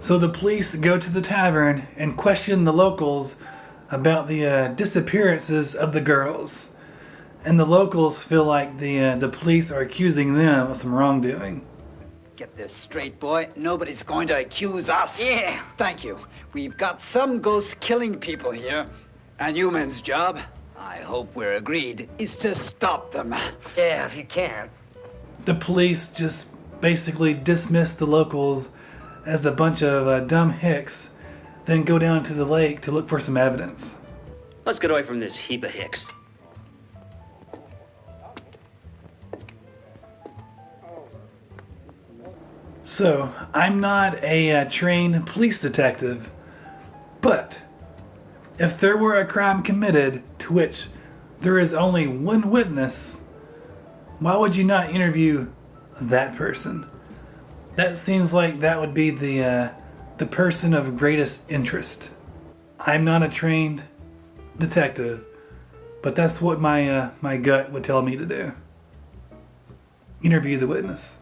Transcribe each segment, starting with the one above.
So the police go to the tavern and question the locals about the disappearances of the girls. And the locals feel like the police are accusing them of some wrongdoing. Get this straight, boy. Nobody's going to accuse us. Yeah. Thank you. We've got some ghosts killing people here. And humans' job, I hope we're agreed, is to stop them. Yeah, if you can. The police just basically dismiss the locals as a bunch of dumb hicks, then go down to the lake to look for some evidence. Let's get away from this heap of hicks. So, I'm not a trained police detective, but if there were a crime committed to which there is only one witness, why would you not interview that person? That seems like that would be the person of greatest interest. I'm not a trained detective, but that's what my gut would tell me to do. Interview the witness.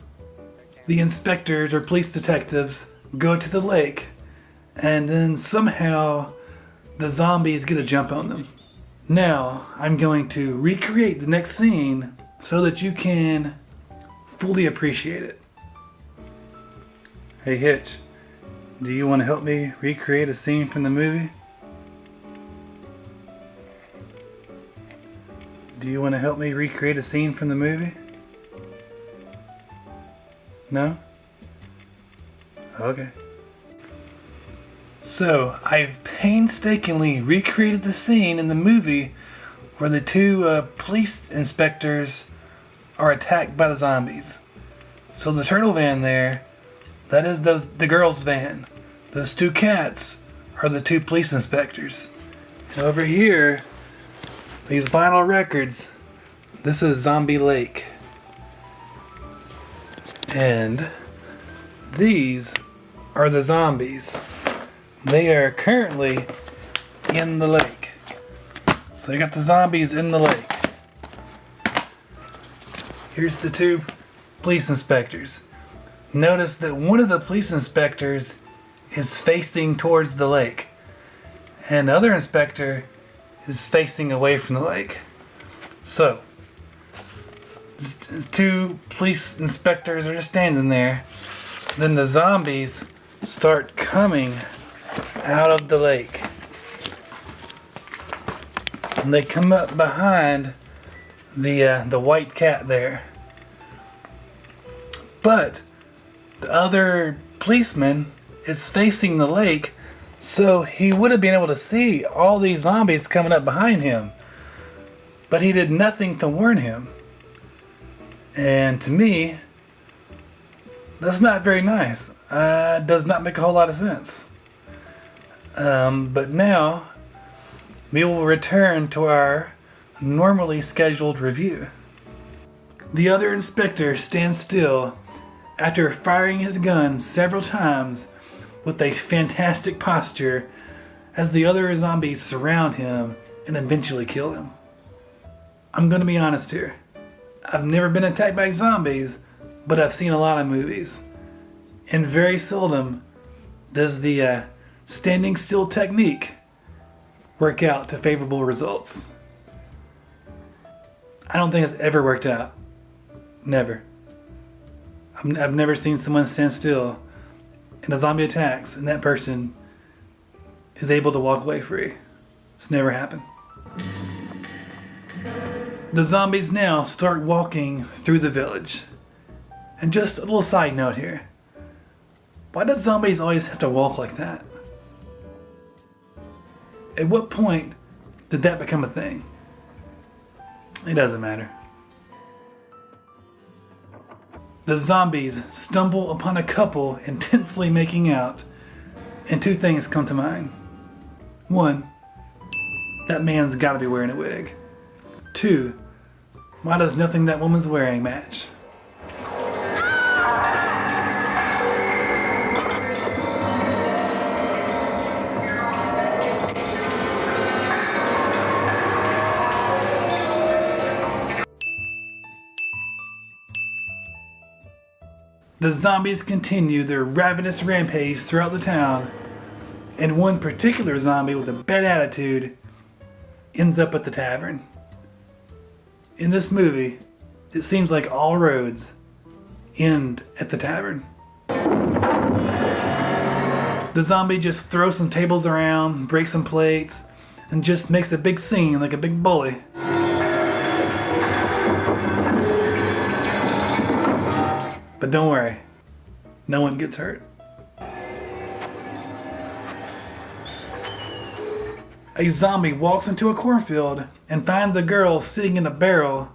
The inspectors or police detectives go to the lake, and then somehow the zombies get a jump on them. Now, I'm going to recreate the next scene so that you can fully appreciate it. Hey Hitch, do you want to help me recreate a scene from the movie? Do you want to help me recreate a scene from the movie? No? Okay. So, I've painstakingly recreated the scene in the movie where the two police inspectors are attacked by the zombies. So the turtle van there, that is the girls' van. Those two cats are the two police inspectors. And over here, these vinyl records, this is Zombie Lake. And these are the zombies. They are currently in the lake. So they got the zombies in the lake. Here's the two police inspectors. Notice that one of the police inspectors is facing towards the lake, and the other inspector is facing away from the lake. So, two police inspectors are just standing there. Then the zombies start coming out of the lake. And they come up behind the white cat there. But the other policeman is facing the lake, so he would have been able to see all these zombies coming up behind him. But he did nothing to warn him. And to me, that's not very nice. Does not make a whole lot of sense. But now, we will return to our normally scheduled review. The other inspector stands still after firing his gun several times with a fantastic posture as the other zombies surround him and eventually kill him. I'm going to be honest here. I've never been attacked by zombies, but I've seen a lot of movies. And very seldom does the standing still technique work out to favorable results. I don't think it's ever worked out. Never. I've never seen someone stand still and a zombie attacks and that person is able to walk away free. It's never happened. The zombies now start walking through the village. And just a little side note here. Why do zombies always have to walk like that? At what point did that become a thing? It doesn't matter. The zombies stumble upon a couple intensely making out, and two things come to mind. One, that man's gotta be wearing a wig. Two, why does nothing that woman's wearing match? the zombies continue their ravenous rampage throughout the town, and one particular zombie with a bad attitude ends up at the tavern. In this movie, it seems like all roads end at the tavern. The zombie just throws some tables around, breaks some plates, and just makes a big scene like a big bully. But don't worry, no one gets hurt. A zombie walks into a cornfield and finds a girl sitting in a barrel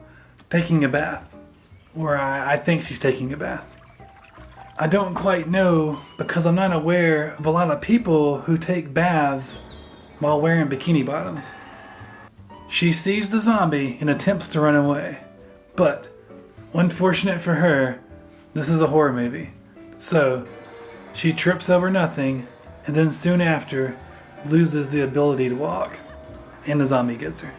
taking a bath. Or I think she's taking a bath. I don't quite know because I'm not aware of a lot of people who take baths while wearing bikini bottoms. She sees the zombie and attempts to run away. But, unfortunate for her, this is a horror movie. So, she trips over nothing and then soon after loses the ability to walk. And the zombie gets her.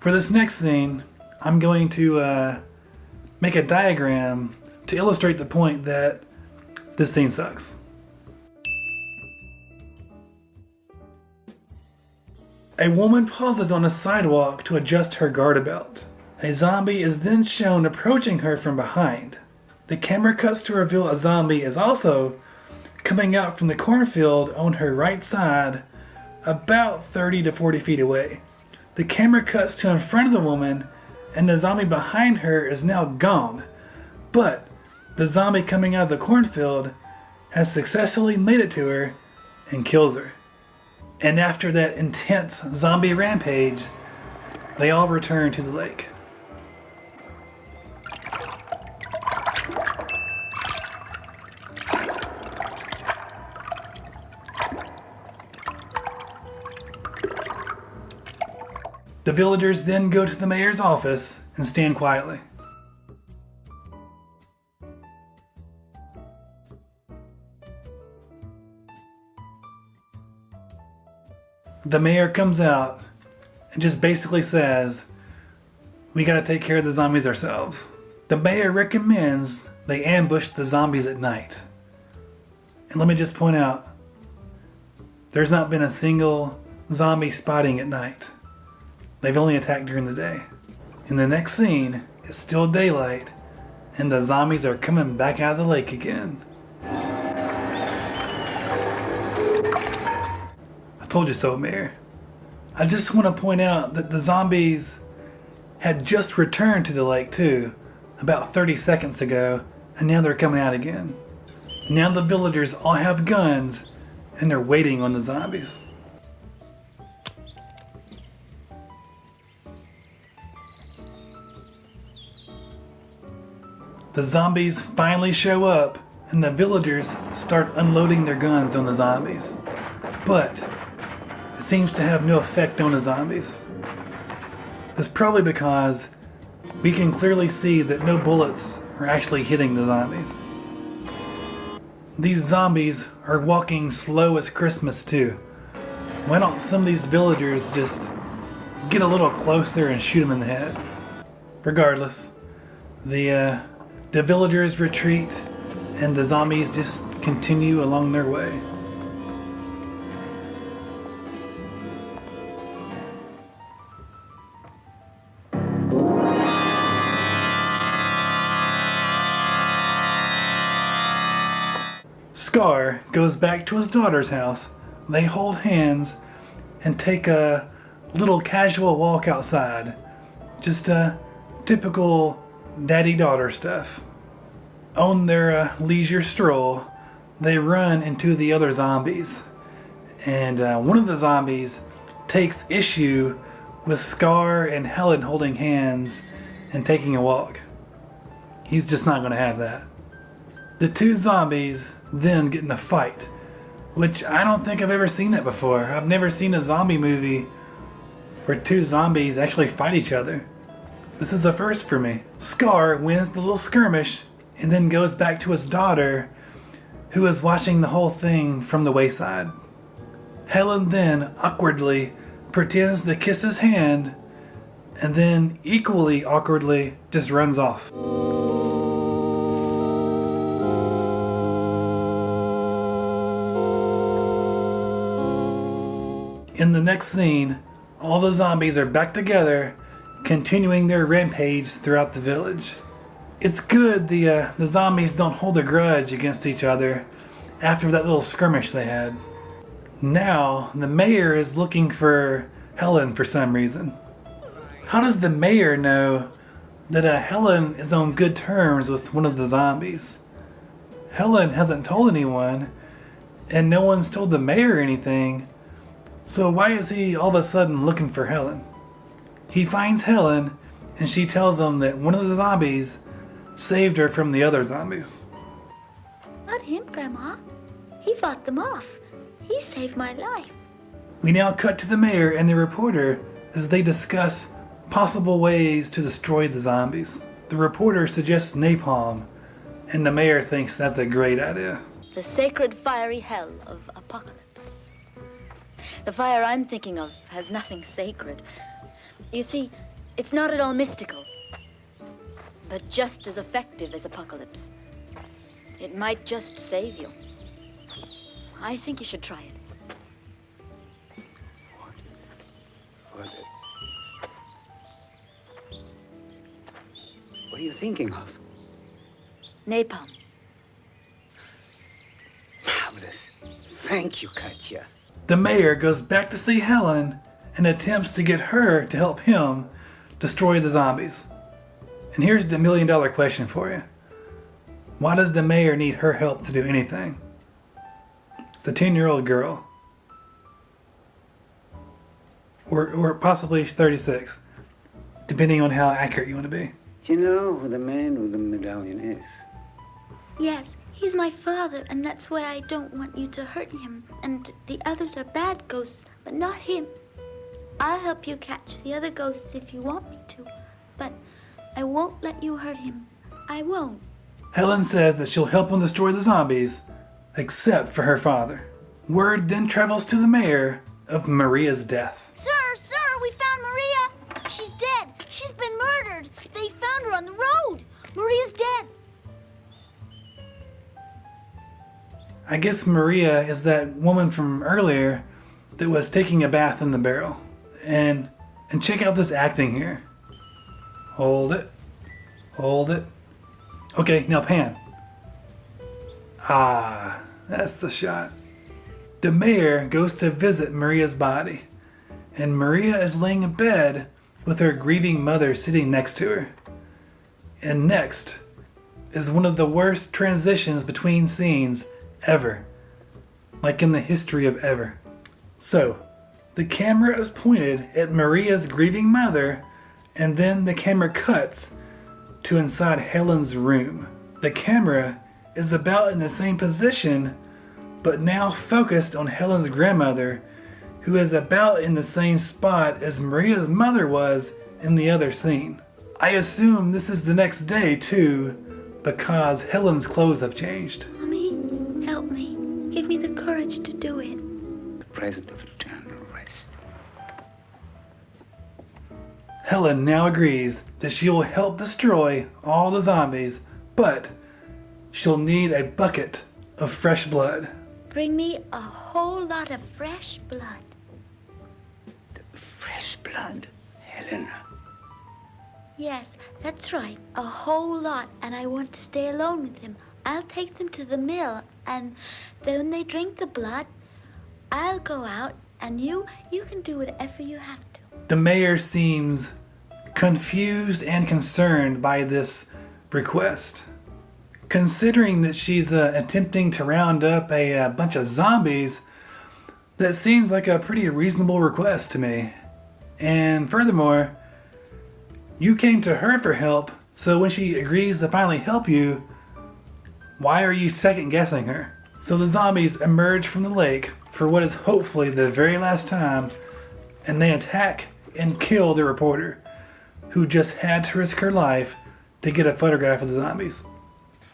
For this next scene, I'm going to make a diagram to illustrate the point that this scene sucks. A woman pauses on a sidewalk to adjust her garter belt. A zombie is then shown approaching her from behind. The camera cuts to reveal a zombie is also coming out from the cornfield on her right side, about 30 to 40 feet away. The camera cuts to in front of the woman, and the zombie behind her is now gone. But the zombie coming out of the cornfield has successfully made it to her and kills her. And after that intense zombie rampage, they all return to the lake. The villagers then go to the mayor's office and stand quietly. The mayor comes out and just basically says, we gotta take care of the zombies ourselves. The mayor recommends they ambush the zombies at night. And let me just point out, there's not been a single zombie spotting at night. They've only attacked during the day. In the next scene, it's still daylight, and the zombies are coming back out of the lake again. I told you so, Mayor. I just want to point out that the zombies had just returned to the lake too, about 30 seconds ago, and now they're coming out again. Now the villagers all have guns, and they're waiting on the zombies. The zombies finally show up, and the villagers start unloading their guns on the zombies. But it seems to have no effect on the zombies. It's probably because we can clearly see that no bullets are actually hitting the zombies. These zombies are walking slow as Christmas too. Why don't some of these villagers just get a little closer and shoot them in the head? Regardless, the villagers retreat and the zombies just continue along their way. Skaar goes back to his daughter's house. They hold hands and take a little casual walk outside. Just a typical daddy-daughter stuff. On their leisure stroll, they run into the other zombies. And one of the zombies takes issue with Skaar and Helen holding hands and taking a walk. He's just not going to have that. The two zombies then get in a fight, which I don't think I've ever seen that before. I've never seen a zombie movie where two zombies actually fight each other. This is a first for me. Skaar wins the little skirmish and then goes back to his daughter, who is watching the whole thing from the wayside. Helen then awkwardly pretends to kiss his hand, and then equally awkwardly just runs off. In the next scene, all the zombies are back together, continuing their rampage throughout the village. It's good the zombies don't hold a grudge against each other after that little skirmish they had. Now, the mayor is looking for Helen for some reason. How does the mayor know that Helen is on good terms with one of the zombies? Helen hasn't told anyone, and no one's told the mayor anything, so why is he all of a sudden looking for Helen? He finds Helen, and she tells him that one of the zombies saved her from the other zombies. Not him, Grandma. He fought them off. He saved my life. We now cut to the mayor and the reporter as they discuss possible ways to destroy the zombies. The reporter suggests napalm, and the mayor thinks that's a great idea. The sacred fiery hell of apocalypse. The fire I'm thinking of has nothing sacred. You see, it's not at all mystical, but just as effective as apocalypse. It might just save you. I think you should try it. What are you thinking of? Napalm. Marvelous. Thank you, Katya. The mayor goes back to see Helen and attempts to get her to help him destroy the zombies. And here's the million-dollar question for you. Why does the mayor need her help to do anything? The 10-year-old girl. Or possibly 36. Depending on how accurate you want to be. Do you know who the man with the medallion is? Yes, he's my father, and that's why I don't want you to hurt him. And the others are bad ghosts, but not him. I'll help you catch the other ghosts if you want me to, but I won't let you hurt him. I won't. Helen says that she'll help him destroy the zombies, except for her father. Word then travels to the mayor of Maria's death. Sir, we found Maria. She's dead. She's been murdered. They found her on the road. Maria's dead. I guess Maria is that woman from earlier that was taking a bath in the barrel. And check out this acting here. Hold it. Hold it. Okay, now pan. Ah, that's the shot. The mayor goes to visit Maria's body, and Maria is laying in bed with her grieving mother sitting next to her. And next is one of the worst transitions between scenes ever, like in the history of ever. So, the camera is pointed at Maria's grieving mother, and then the camera cuts to inside Helen's room. The camera is about in the same position, but now focused on Helen's grandmother, who is about in the same spot as Maria's mother was in the other scene. I assume this is the next day too, because Helen's clothes have changed. Mommy, help me. Give me the courage to do it. The present of eternal rest. Helen now agrees that she will help destroy all the zombies, but she'll need a bucket of fresh blood. Bring me a whole lot of fresh blood. The fresh blood, Helen. Yes, that's right. A whole lot, and I want to stay alone with him. I'll take them to the mill, and then when they drink the blood, I'll go out, and you can do whatever you have to. The mayor seems confused and concerned by this request. Considering that she's attempting to round up a bunch of zombies, that seems like a pretty reasonable request to me. And furthermore, you came to her for help, so when she agrees to finally help you, why are you second guessing her? So the zombies emerge from the lake for what is hopefully the very last time, and they attack and kill the reporter, who just had to risk her life to get a photograph of the zombies.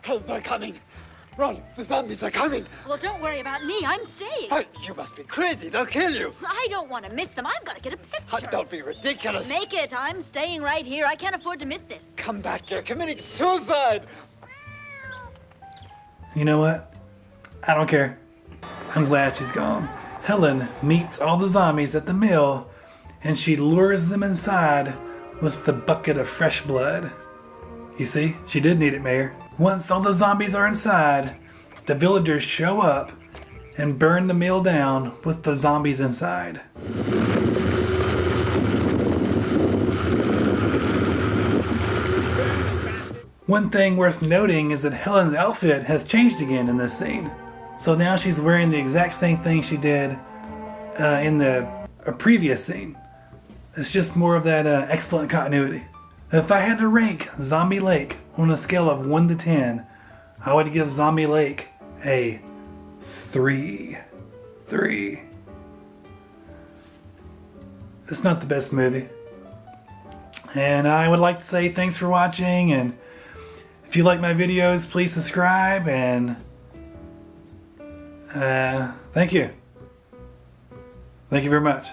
Oh, they're coming. Run! The zombies are coming! Well, don't worry about me. I'm staying. You must be crazy. They'll kill you. I don't want to miss them. I've got to get a picture. Don't be ridiculous. Make it. I'm staying right here. I can't afford to miss this. Come back. You're committing suicide. You know what? I don't care. I'm glad she's gone. Helen meets all the zombies at the mill, and she lures them inside with the bucket of fresh blood. You see, she did need it, Mayor. Once all the zombies are inside, the villagers show up and burn the mill down with the zombies inside. One thing worth noting is that Helen's outfit has changed again in this scene. So now she's wearing the exact same thing she did in the previous scene. It's just more of that excellent continuity. If I had to rank Zombie Lake on a scale of 1 to 10, I would give Zombie Lake a 3. 3. It's not the best movie. And I would like to say thanks for watching, and if you like my videos, please subscribe, and thank you. Thank you very much.